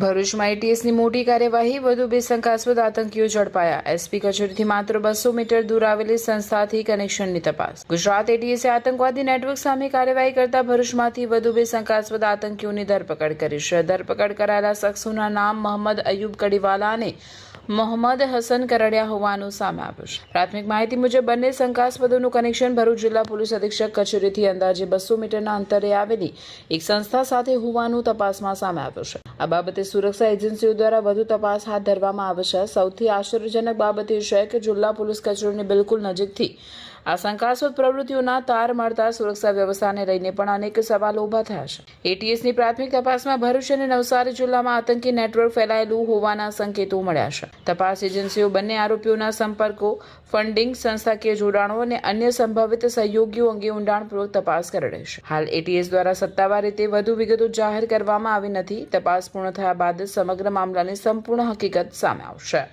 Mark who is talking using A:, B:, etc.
A: ભરૂચમાં એટીએસની મોટી કાર્યવાહી, વધુ 2 શંકાસ્પદ આતંકીઓ ઝડપાયા. એસપી કચેરીથી માત્ર 200 મીટર દૂર આવેલી સંસ્થાથી કનેક્શનની તપાસ. ગુજરાત એટીએસે આતંકવાદી નેટવર્ક સામે કાર્યવાહી કરતા ભરૂચમાંથી વધુ 2 શંકાસ્પદ આતંકીઓની ધરપકડ કરી છે. ધરપકડ કરાયેલા શખ્સોના નામ મોહમ્મદ અયુબ કડીવાલા અને મોહમ્મદ હસન કરડિયા હોવાનું સામે આવ્યું છે. પ્રાથમિક માહિતી મુજબ બંને શંકાસ્પદોનું કનેક્શન ભરૂચ જિલ્લા પોલીસ અધિક્ષક કચેરીથી અંદાજે 200 મીટરના અંતરે આવેલી એક સંસ્થા સાથે હોવાનું તપાસમાં સામે આવ્યું છે. આ બાબતે સુરક્ષા એજન્સીઓ દ્વારા વધુ તપાસ હાથ ધરવામાં આવે છે. સૌથી આશ્ચર્યજનક બાબત એ છે કે જિલ્લા પોલીસ કચેરીની બિલકુલ નજીકથી આ શંકાસ્પદ પ્રવૃત્તિઓના તાર મળતા સુરક્ષા વ્યવસ્થાને લઈને પણ અનેક સવાલો ઊભા થયા છે. એટીએસની પ્રાથમિક તપાસમાં ભરૂચ અને નવસારી જિલ્લામાં આતંકી નેટવર્ક ફેલાયેલું હોવાના સંકેતો મળ્યા છે. તપાસ એજન્સીઓ બંને આરોપીઓના સંપર્કો, ફંડિંગ, સંસ્થાકીય જોડાણો અને અન્ય સંભવિત સહયોગીઓ અંગે ઊંડાણપૂર્વક તપાસ કરી રહી છે. હાલ એટીએસ દ્વારા સત્તાવાર રીતે વધુ વિગતો જાહેર કરવામાં આવી નથી. તપાસ પૂર્ણ થયા બાદ સમગ્ર મામલાની સંપૂર્ણ હકીકત સામે આવશે.